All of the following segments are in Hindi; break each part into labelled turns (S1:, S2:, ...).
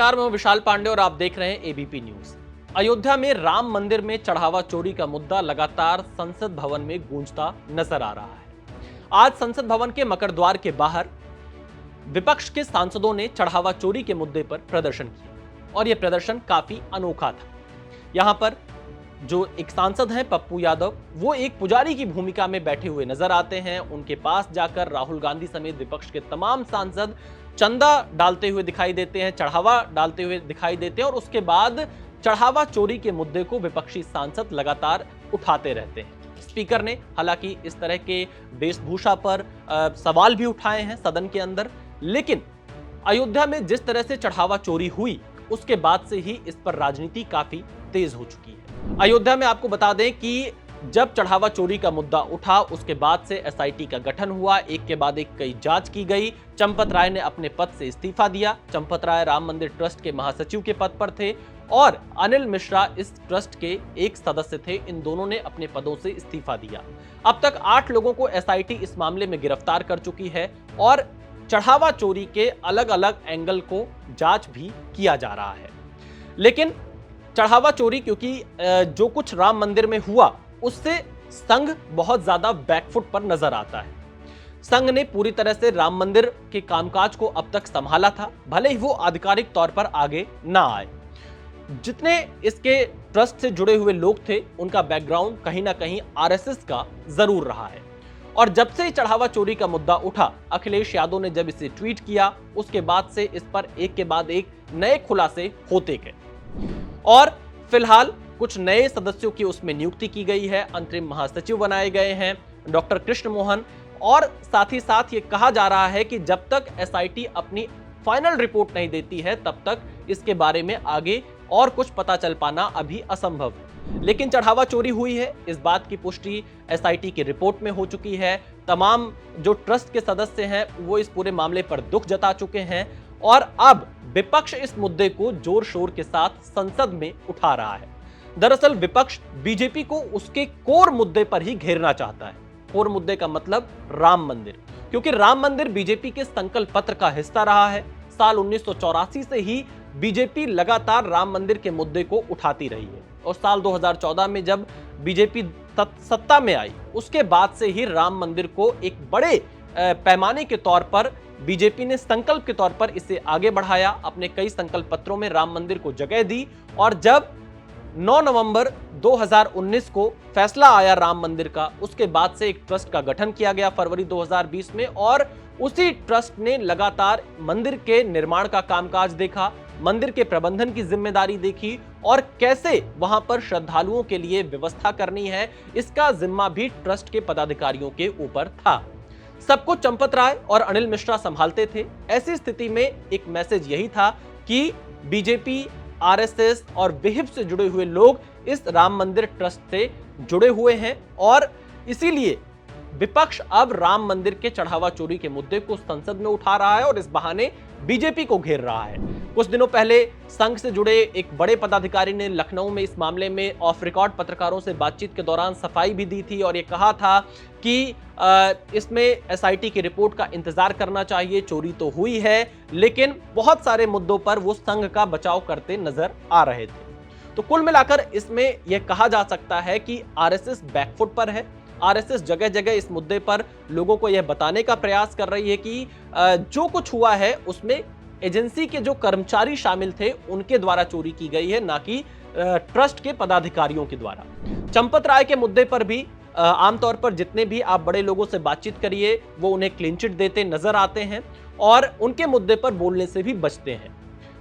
S1: नमस्कार, मैं विशाल पांडे और आप देख रहे हैं एबीपी न्यूज। अयोध्या में राम मंदिर में चढ़ावा चोरी का मुद्दा लगातार संसद भवन में गूंजता नजर आ रहा है। आज संसद भवन के मकर द्वार के बाहर विपक्ष के सांसदों ने चढ़ावा चोरी के मुद्दे पर प्रदर्शन किया और यह प्रदर्शन काफी अनोखा था। यहां पर जो एक सांसद हैं पप्पू यादव, वो एक पुजारी की भूमिका में बैठे हुए नजर आते हैं। उनके पास जाकर राहुल गांधी समेत विपक्ष के तमाम सांसद चंदा डालते हुए दिखाई देते हैं, चढ़ावा डालते हुए दिखाई देते हैं और उसके बाद चढ़ावा चोरी के मुद्दे को विपक्षी सांसद लगातार उठाते रहते हैं। स्पीकर ने हालांकि इस तरह के वेशभूषा पर सवाल भी उठाए हैं सदन के अंदर, लेकिन अयोध्या में जिस तरह से चढ़ावा चोरी हुई उसके बाद से ही इस पर राजनीति काफी तेज हो चुकी है। अयोध्या में आपको बता दें कि जब चढ़ावा चोरी का मुद्दा उठा उसके बाद से एसआईटी का गठन हुआ, एक के बाद एक कई जांच की गई। चंपत राय ने अपने पद से इस्तीफा दिया। चंपत राय राम मंदिर ट्रस्ट के महासचिव के पद पर थे और अनिल मिश्रा इस ट्रस्ट के एक सदस्य थे। इन दोनों ने अपने पदों से इस्तीफा दिया। अब तक 8 लोगों को एसआईटी इस मामले में गिरफ्तार कर चुकी है और चढ़ावा चोरी के अलग अलग एंगल को जांच भी किया जा रहा है। लेकिन चढ़ावा चोरी क्योंकि जो कुछ राम मंदिर में हुआ उससे संघ बहुत ज्यादा बैकफुट पर नजर आता है। संघ ने पूरी तरह से राम मंदिर के कामकाज को अब तक संभाला था, भले ही वो आधिकारिक तौर पर आगे ना आए। जितने इसके ट्रस्ट से जुड़े हुए लोग थे उनका बैकग्राउंड कहीं ना कहीं आरएसएस का जरूर रहा है। और जब से चढ़ावा चोरी का मुद्दा उठा, अखिलेश यादव ने जब इसे ट्वीट किया उसके बाद से इस पर एक के बाद एक नए खुलासे होते गए और फिलहाल कुछ नए सदस्यों की उसमें नियुक्ति की गई है। अंतरिम महासचिव बनाए गए हैं डॉक्टर कृष्ण मोहन और साथ ही साथ ये कहा जा रहा है कि जब तक एसआईटी अपनी फाइनल रिपोर्ट नहीं देती है तब तक इसके बारे में आगे और कुछ पता चल पाना अभी असंभव है। लेकिन चढ़ावा चोरी हुई है, इस बात की पुष्टि एसआईटी की रिपोर्ट में हो चुकी है। तमाम जो ट्रस्ट के सदस्य हैं वो इस पूरे मामले पर दुख जता चुके हैं और अब विपक्ष इस मुद्दे को जोर शोर के साथ संसद में उठा रहा है। दरअसल विपक्ष बीजेपी को उसके कोर मुद्दे पर ही घेरना चाहता है। कोर मुद्दे का मतलब राम मंदिर, क्योंकि राम मंदिर बीजेपी के संकल्प पत्र का हिस्सा रहा है। साल 1984 से ही बीजेपी लगातार राम मंदिर के मुद्दे को उठाती रही है और साल 2014 में जब बीजेपी सत्ता में आई उसके बाद से ही राम मंदिर को एक बड़े पैमाने के तौर पर बीजेपी ने संकल्प के तौर पर इसे आगे बढ़ाया। अपने कई संकल्प पत्रों में राम मंदिर को जगह दी और जब 9 नवंबर 2019 को फैसला आया राम मंदिर का, उसके बाद से एक ट्रस्ट का गठन किया गया फरवरी 2020 में और उसी ट्रस्ट ने लगातार मंदिर के निर्माण का कामकाज देखा, मंदिर के प्रबंधन की जिम्मेदारी देखी और कैसे वहां पर श्रद्धालुओं के लिए व्यवस्था करनी है इसका जिम्मा भी ट्रस्ट के पदाधिकारियों के ऊपर था। सब कुछ चंपत राय और अनिल मिश्रा संभालते थे। ऐसी स्थिति में एक मैसेज यही था कि बीजेपी, आरएसएस और विहिप से जुड़े हुए लोग इस राम मंदिर ट्रस्ट से जुड़े हुए हैं और इसीलिए विपक्ष अब राम मंदिर के चढ़ावा चोरी के मुद्दे को संसद में उठा रहा है और इस बहाने बीजेपी को घेर रहा है। कुछ दिनों पहले संघ से जुड़े एक बड़े पदाधिकारी ने लखनऊ में इस मामले में ऑफ रिकॉर्ड पत्रकारों से बातचीत के दौरान सफाई भी दी थी और ये कहा था कि इसमें एसआईटी की रिपोर्ट का इंतजार करना चाहिए। चोरी तो हुई है लेकिन बहुत सारे मुद्दों पर वो संघ का बचाव करते नजर आ रहे थे। तो कुल मिलाकर इसमें यह कहा जा सकता है कि आरएसएस बैकफुट पर है। आरएसएस जगह जगह इस मुद्दे पर लोगों को यह बताने का प्रयास कर रही है कि जो कुछ हुआ है उसमें एजेंसी के जो कर्मचारी शामिल थे उनके द्वारा चोरी की गई है, ना कि ट्रस्ट के पदाधिकारियों के द्वारा। चंपत राय के मुद्दे पर भी आमतौर पर जितने भी आप बड़े लोगों से बातचीत करिए वो उन्हें क्लीन चिट देते नजर आते हैं और उनके मुद्दे पर बोलने से भी बचते हैं।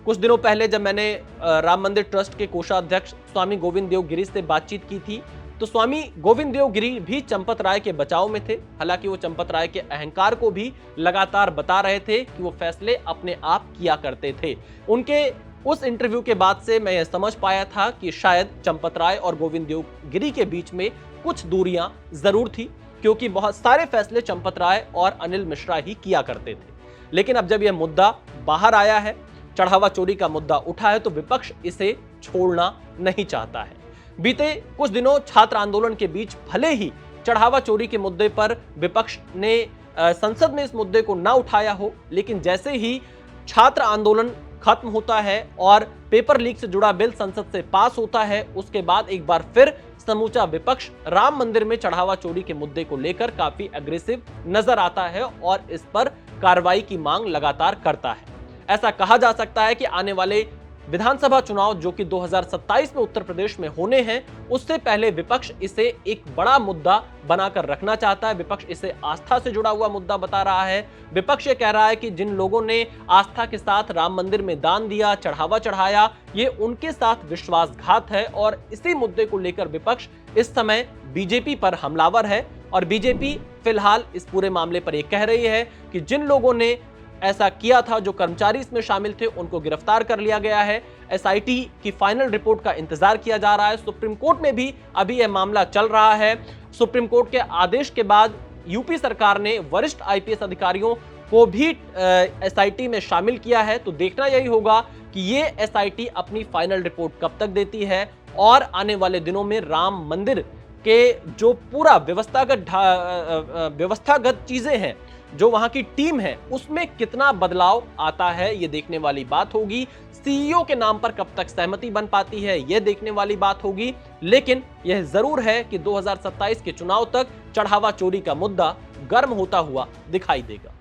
S1: कुछ दिनों पहले जब मैंने राम मंदिर ट्रस्ट के कोषाध्यक्ष स्वामी गोविंद देव गिरी से बातचीत की थी तो स्वामी गोविंद देव गिरी भी चंपत राय के बचाव में थे। हालांकि वो चंपत राय के अहंकार को भी लगातार बता रहे थे कि वो फैसले अपने आप किया करते थे। उनके उस इंटरव्यू के बाद से मैं यह समझ पाया था कि शायद चंपत राय और गोविंद देव गिरी के बीच में कुछ दूरियां जरूर थी, क्योंकि बहुत सारे फैसले चंपत राय और अनिल मिश्रा ही किया करते थे। लेकिन अब जब यह मुद्दा बाहर आया है, चढ़ावा चोरी का मुद्दा उठा है, तो विपक्ष इसे छोड़ना नहीं चाहता है। बीते कुछ दिनों छात्र आंदोलन के बीच भले ही चढ़ावा चोरी के मुद्दे पर विपक्ष ने संसद में इस मुद्दे को ना उठाया हो, लेकिन जैसे ही छात्र आंदोलन खत्म होता है और पेपर लीक से जुड़ा बिल संसद से पास होता है, उसके बाद एक बार फिर समूचा विपक्ष राम मंदिर में चढ़ावा चोरी के मुद्दे को लेकर काफी एग्रेसिव नजर आता है और इस पर कार्रवाई की मांग लगातार करता है। ऐसा कहा जा सकता है कि आने वाले विधानसभा चुनाव जो कि 2027 में उत्तर प्रदेश में होने हैं, उससे पहले विपक्ष इसे एक बड़ा मुद्दा बनाकर रखना चाहता है। विपक्ष इसे आस्था से जुड़ा हुआ मुद्दा बता रहा है। विपक्ष ये कह रहा है कि जिन लोगों ने आस्था के साथ राम मंदिर में दान दिया, चढ़ावा चढ़ाया, ये उनके साथ विश्वासघात है और इसी मुद्दे को लेकर विपक्ष इस समय बीजेपी पर हमलावर है और बीजेपी फिलहाल इस पूरे मामले पर यह कह रही है कि जिन लोगों ने ऐसा किया था, जो कर्मचारी इसमें शामिल थे, उनको गिरफ्तार कर लिया गया है। एसआईटी की फाइनल रिपोर्ट का इंतजार किया जा रहा है। सुप्रीम कोर्ट में भी अभी यह मामला चल रहा है। सुप्रीम कोर्ट के आदेश के बाद यूपी सरकार ने वरिष्ठ आईपीएस अधिकारियों को भी एसआईटी में शामिल किया है। तो देखना यही होगा कि ये एसआईटी अपनी फाइनल रिपोर्ट कब तक देती है और आने वाले दिनों में राम मंदिर के जो पूरा व्यवस्थागत चीजें हैं, जो वहां की टीम है, उसमें कितना बदलाव आता है, ये देखने वाली बात होगी। सीईओ के नाम पर कब तक सहमति बन पाती है, यह देखने वाली बात होगी। लेकिन यह जरूर है कि 2027 के चुनाव तक चढ़ावा चोरी का मुद्दा गर्म होता हुआ दिखाई देगा।